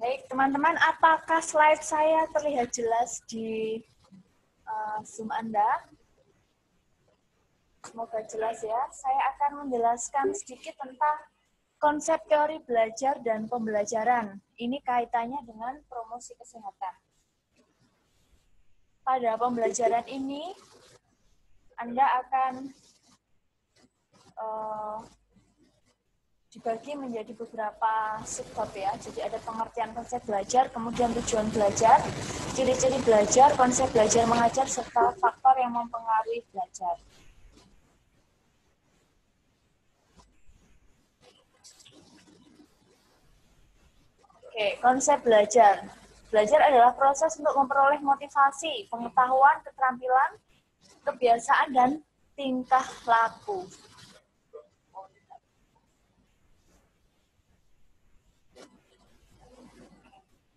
Baik, teman-teman, apakah slide saya terlihat jelas di Zoom Anda? Semoga jelas ya. Saya akan menjelaskan sedikit tentang konsep teori belajar dan pembelajaran. Ini kaitannya dengan promosi kesehatan. Pada pembelajaran ini, Anda akan dibagi menjadi beberapa subbab ya. Jadi ada pengertian konsep belajar, kemudian tujuan belajar, ciri-ciri belajar, konsep belajar mengajar, serta faktor yang mempengaruhi belajar. Oke, konsep belajar. Belajar adalah proses untuk memperoleh motivasi, pengetahuan, keterampilan, kebiasaan, dan tingkah laku.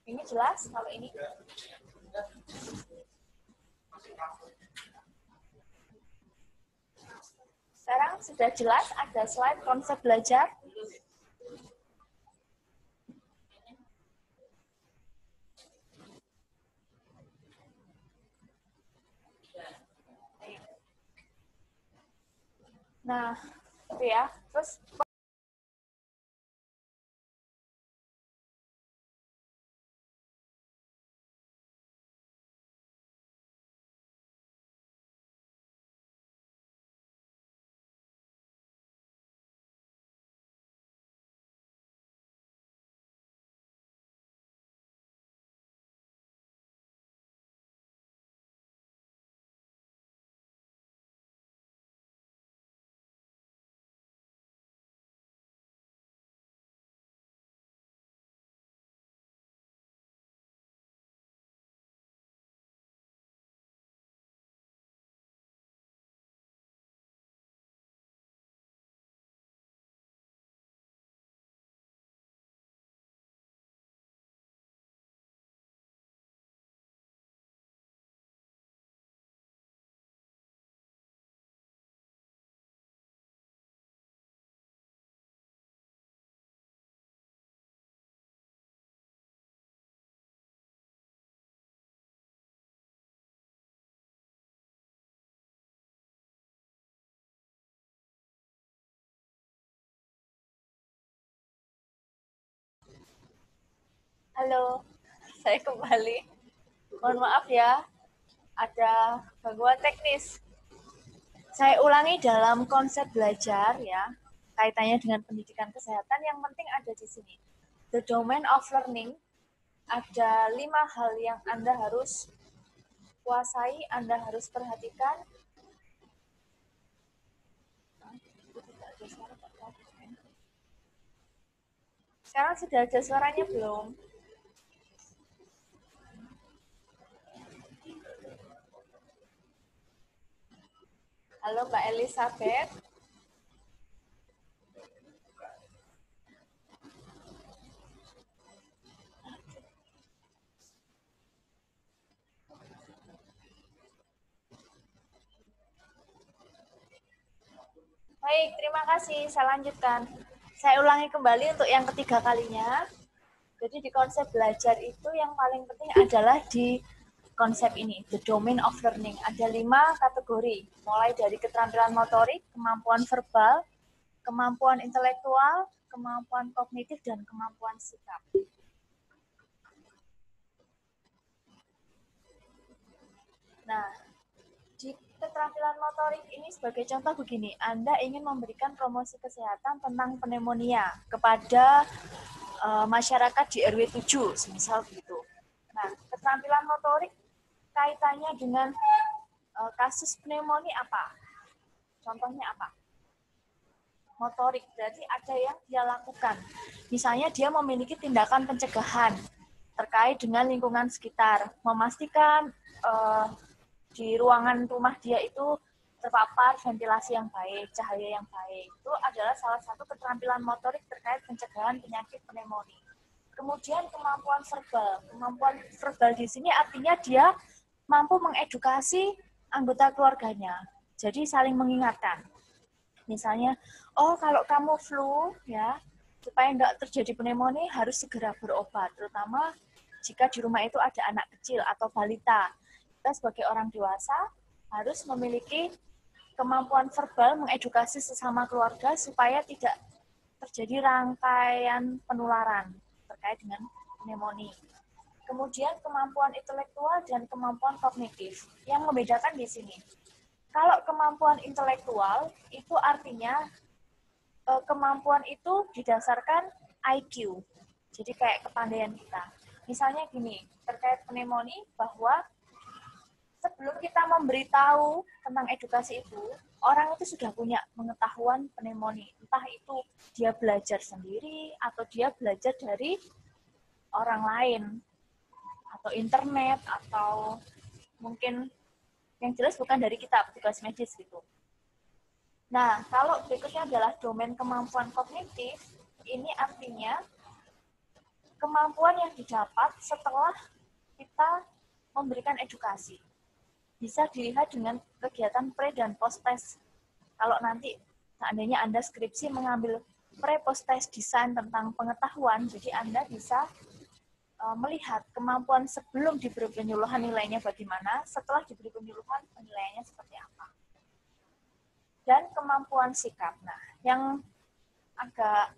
Ini jelas kalau ini? Sekarang sudah jelas ada slide konsep belajar. Nah, itu ya. Terus halo, saya kembali. Mohon maaf ya, ada gangguan teknis. Saya ulangi dalam konsep belajar ya, kaitannya dengan pendidikan kesehatan, yang penting ada di sini. The domain of learning, ada 5 hal yang Anda harus kuasai, Anda harus perhatikan. Sekarang sudah ada suaranya belum? Halo Mbak Elizabeth. Baik, terima kasih. Saya lanjutkan. Saya ulangi kembali untuk yang ketiga kalinya. Jadi di konsep belajar itu yang paling penting adalah di konsep ini, the domain of learning. Ada 5 kategori, mulai dari keterampilan motorik, kemampuan verbal, kemampuan intelektual, kemampuan kognitif, dan kemampuan sikap. Nah, di keterampilan motorik ini sebagai contoh begini, Anda ingin memberikan promosi kesehatan tentang pneumonia kepada masyarakat di RW 7, semisal gitu. Nah, keterampilan motorik kaitannya dengan kasus pneumonia apa? Contohnya apa? Motorik, berarti ada yang dia lakukan. Misalnya dia memiliki tindakan pencegahan terkait dengan lingkungan sekitar, memastikan di ruangan rumah dia itu terpapar ventilasi yang baik, cahaya yang baik. Itu adalah salah satu keterampilan motorik terkait pencegahan penyakit pneumonia. Kemudian kemampuan verbal. Kemampuan verbal di sini artinya dia mampu mengedukasi anggota keluarganya. Jadi saling mengingatkan. Misalnya, oh kalau kamu flu ya, supaya tidak terjadi pneumonia harus segera berobat, terutama jika di rumah itu ada anak kecil atau balita. Kita sebagai orang dewasa harus memiliki kemampuan verbal mengedukasi sesama keluarga supaya tidak terjadi rangkaian penularan terkait dengan pneumonia. Kemudian kemampuan intelektual dan kemampuan kognitif. Yang membedakan di sini. Kalau kemampuan intelektual itu artinya kemampuan itu didasarkan IQ. Jadi kayak kepandaian kita. Misalnya gini, terkait pneumonia bahwa sebelum kita memberitahu tentang edukasi itu, orang itu sudah punya pengetahuan pneumonia. Entah itu dia belajar sendiri atau dia belajar dari orang lain atau internet atau mungkin yang jelas bukan dari kita, petugas medis gitu. Nah, kalau berikutnya adalah domain kemampuan kognitif, ini artinya kemampuan yang didapat setelah kita memberikan edukasi. Bisa dilihat dengan kegiatan pre dan post test. Kalau nanti seandainya Anda skripsi mengambil pre post test desain tentang pengetahuan, jadi Anda bisa melihat kemampuan sebelum diberi penyuluhan nilainya bagaimana, setelah diberi penyuluhan penilaiannya seperti apa. Dan kemampuan sikap. Nah, yang agak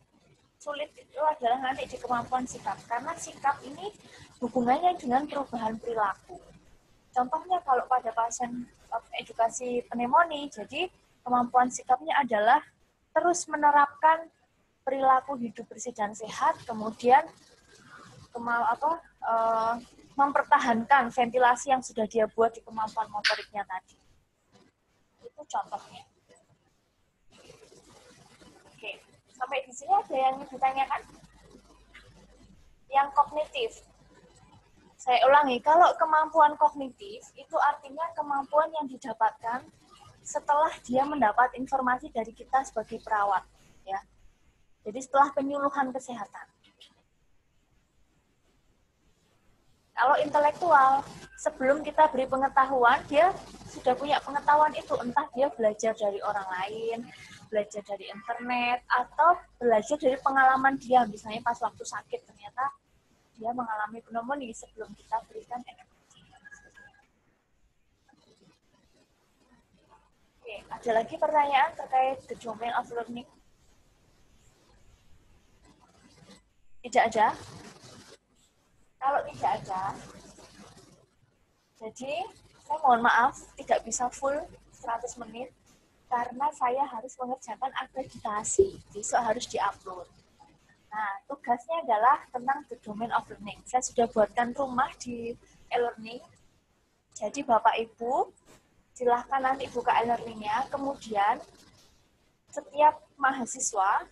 sulit itu adalah nanti di kemampuan sikap, karena sikap ini hubungannya dengan perubahan perilaku. Contohnya kalau pada pasien edukasi pneumonia, jadi kemampuan sikapnya adalah terus menerapkan perilaku hidup bersih dan sehat, kemudian mempertahankan ventilasi yang sudah dia buat di kemampuan motoriknya tadi. Itu contohnya. Oke, sampai di sini ada yang ditanyakan? Yang kognitif. Saya ulangi, kalau kemampuan kognitif itu artinya kemampuan yang didapatkan setelah dia mendapat informasi dari kita sebagai perawat, ya. Jadi setelah penyuluhan kesehatan. Kalau intelektual, sebelum kita beri pengetahuan, dia sudah punya pengetahuan itu, entah dia belajar dari orang lain, belajar dari internet, atau belajar dari pengalaman dia, misalnya pas waktu sakit ternyata dia mengalami pneumonia sebelum kita berikan edukasi. Oke, ada lagi pertanyaan terkait the domain of learning? Tidak ada? Kalau tidak ada, jadi saya mohon maaf tidak bisa full 100 menit karena saya harus mengerjakan akreditasi. Besok harus diupload. Nah, tugasnya adalah tentang the domain of learning. Saya sudah buatkan rumah di e-learning. Jadi Bapak Ibu, silahkan nanti buka e-learning-nya. Kemudian setiap mahasiswa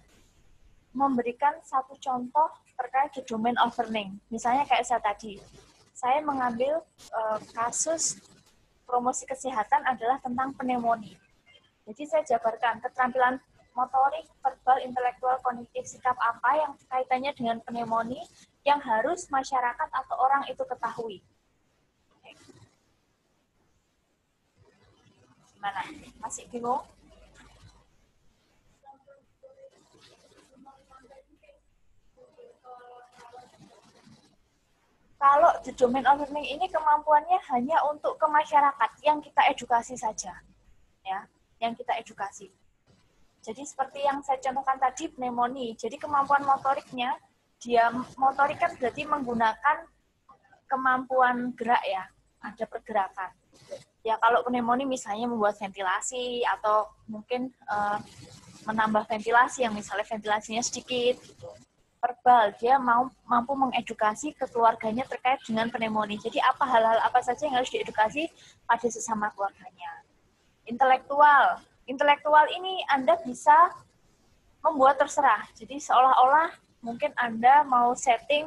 memberikan satu contoh terkait the domain of learning. Misalnya kayak saya tadi, saya mengambil kasus promosi kesehatan adalah tentang pneumonia. Jadi saya jabarkan keterampilan motorik, verbal, intelektual, kognitif, sikap apa yang kaitannya dengan pneumonia yang harus masyarakat atau orang itu ketahui. Gimana? Masih bingung? Kalau the domain of learning ini kemampuannya hanya untuk ke masyarakat yang kita edukasi saja, ya, yang kita edukasi. Jadi seperti yang saya contohkan tadi pneumonia. Jadi kemampuan motoriknya, dia motorik kan berarti menggunakan kemampuan gerak ya, ada pergerakan. Ya kalau pneumonia misalnya membuat ventilasi atau mungkin menambah ventilasi yang misalnya ventilasinya sedikit gitu. Verbal, dia mampu mengedukasi ke keluarganya terkait dengan pneumonia. Jadi apa hal-hal apa saja yang harus diedukasi pada sesama keluarganya. Intelektual ini Anda bisa membuat terserah. Jadi seolah-olah mungkin Anda mau setting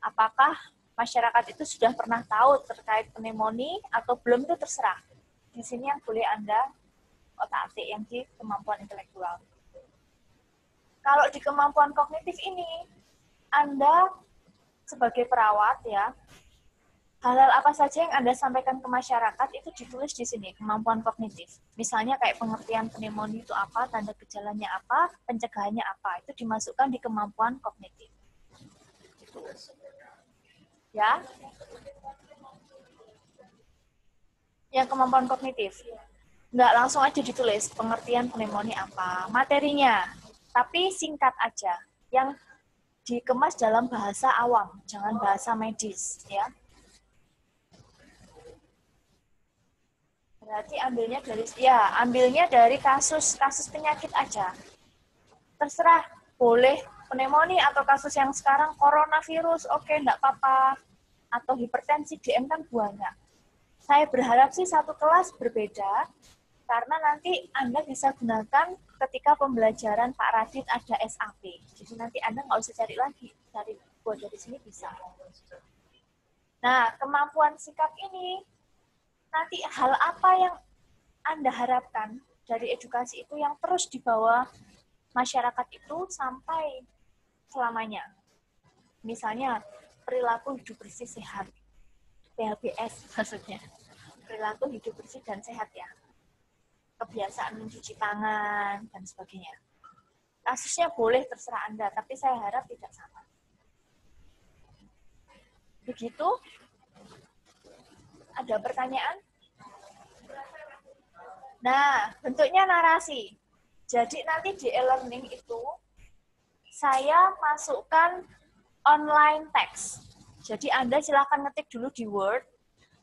apakah masyarakat itu sudah pernah tahu terkait pneumonia atau belum, itu terserah. Di sini yang boleh Anda otak-atik yang di kemampuan intelektual. Kalau di kemampuan kognitif ini, Anda sebagai perawat ya, Hal-hal apa saja yang Anda sampaikan ke masyarakat itu ditulis di sini, kemampuan kognitif. Misalnya kayak pengertian pneumonia itu apa, tanda gejalanya apa, pencegahannya apa, itu dimasukkan di kemampuan kognitif. Ya, yang kemampuan kognitif. Nggak langsung aja ditulis pengertian pneumonia apa, materinya, tapi singkat aja. Yang dikemas dalam bahasa awam, jangan bahasa medis, ya. Berarti ambilnya dari kasus penyakit aja. Terserah, boleh pneumonia atau kasus yang sekarang coronavirus, oke, enggak apa-apa. Atau hipertensi, DM kan banyak. Saya berharap sih satu kelas berbeda, karena nanti Anda bisa gunakan ketika pembelajaran Pak Radit ada SAP. Jadi nanti Anda nggak usah cari lagi, cari buat dari sini bisa. Nah, kemampuan sikap ini, nanti hal apa yang Anda harapkan dari edukasi itu yang terus dibawa masyarakat itu sampai selamanya. Misalnya, perilaku hidup bersih sehat. PHBS maksudnya. Perilaku hidup bersih dan sehat ya. Kebiasaan mencuci tangan, dan sebagainya. Kasusnya boleh terserah Anda, tapi saya harap tidak sama. Begitu? Ada pertanyaan? Nah, bentuknya narasi. Jadi nanti di e-learning itu, saya masukkan online text. Jadi Anda silakan ngetik dulu di Word,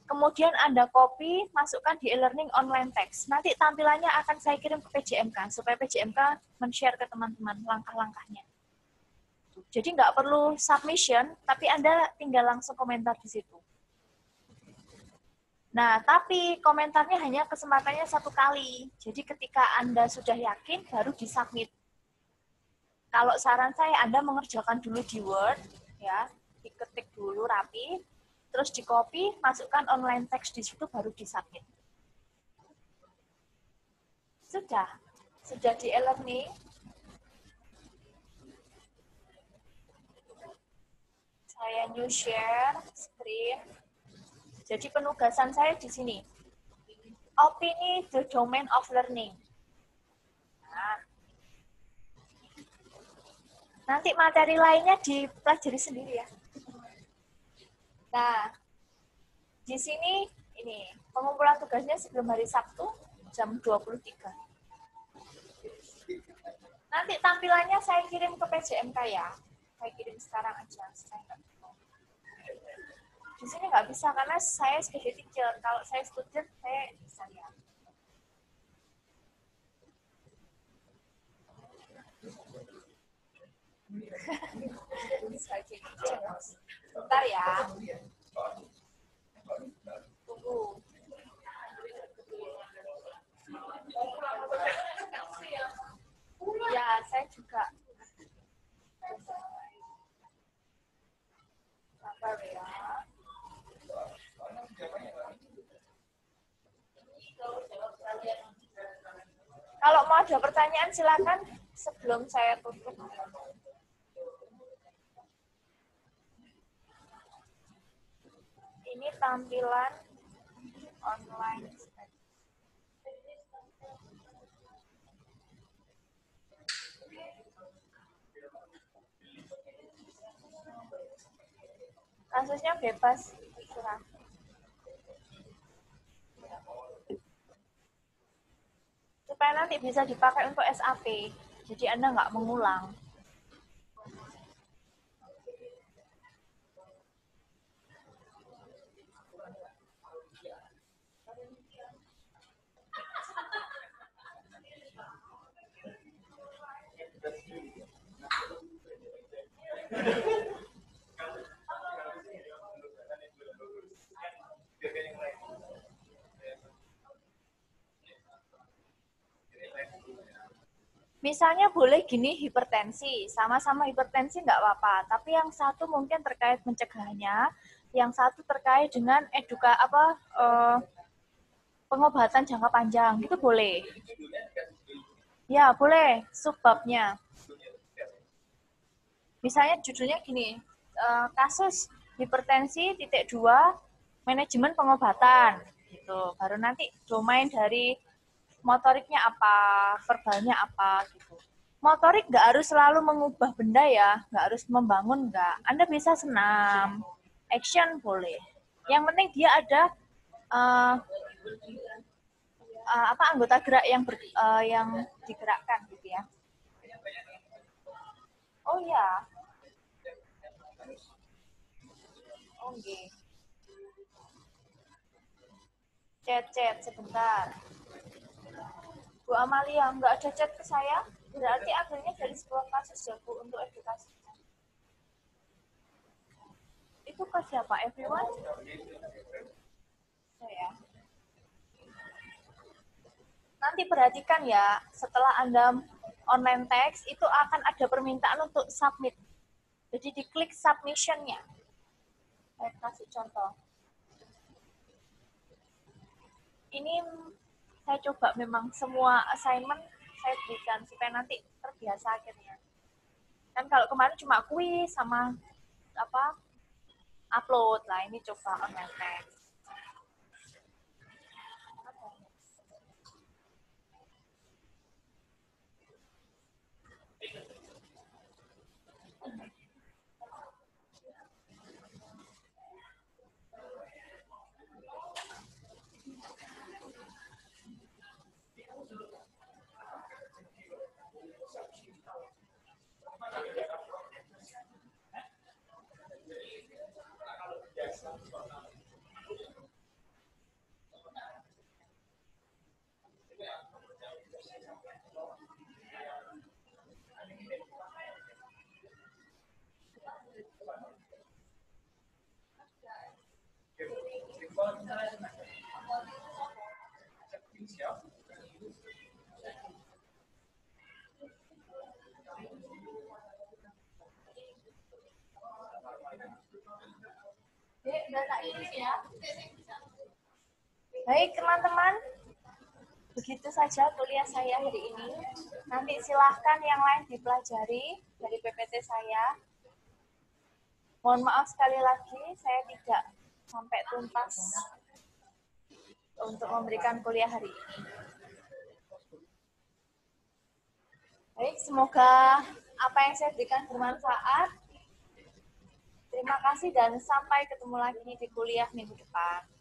kemudian Anda copy, masukkan di e-learning online text. Nanti tampilannya akan saya kirim ke PJMK, supaya PJMK men-share ke teman-teman langkah-langkahnya. Jadi nggak perlu submission, tapi Anda tinggal langsung komentar di situ. Nah, tapi komentarnya hanya kesempatannya 1 kali. Jadi ketika Anda sudah yakin, baru disubmit. Kalau saran saya, Anda mengerjakan dulu di Word, ya, diketik dulu rapi, terus di copy, masukkan online text di situ, baru disubmit. Sudah di e-learning. Saya new share screen. Jadi penugasan saya di sini. Opini the domain of learning. Nah, nanti materi lainnya dipelajari sendiri ya. Nah, di sini ini pengumpulan tugasnya sebelum hari Sabtu jam 23. Nanti tampilannya saya kirim ke PJMK ya. Saya kirim sekarang aja. Di sini nggak bisa karena saya sebagai teacher. Kalau saya student, saya bisa ya. Bentar ya. Tunggu. Ya, saya juga. Sabar ya. Kalau mau ada pertanyaan silakan sebelum saya tutup. Ini tampilan online. Kasusnya bebas. Supaya nanti bisa dipakai untuk SAP. Jadi Anda nggak mengulang. Misalnya boleh gini, hipertensi, sama-sama hipertensi nggak apa-apa, tapi yang satu mungkin terkait pencegahannya, yang satu terkait dengan pengobatan jangka panjang, itu boleh. Ya, boleh, subbabnya. Misalnya judulnya gini, kasus hipertensi titik 2 manajemen pengobatan gitu. Baru nanti domain dari motoriknya apa, verbalnya apa gitu. Motorik nggak harus selalu mengubah benda ya, nggak harus membangun nggak. Anda bisa senam, action boleh. Yang penting dia ada uh, apa anggota gerak yang digerakkan gitu ya. Oh ya, oke. Okay. Chat sebentar. Bu Amalia, nggak ada chat ke saya? Berarti akhirnya dari sebuah kasus ya Bu untuk edukasi. Itu ke siapa? Everyone? Saya. Nanti perhatikan ya, setelah Anda online text, itu akan ada permintaan untuk submit. Jadi diklik submission-nya. Saya kasih contoh. Ini saya coba memang semua assignment saya berikan supaya nanti terbiasa akhirnya. Kan kalau kemarin cuma kuis sama apa upload lah, ini coba online text. Baik teman-teman, begitu saja kuliah saya hari ini. Nanti silahkan yang lain dipelajari dari PPT saya. Mohon maaf sekali lagi, saya tidak sampai tuntas untuk memberikan kuliah hari ini. Baik, semoga apa yang saya berikan bermanfaat. Terima kasih dan sampai ketemu lagi di kuliah minggu depan.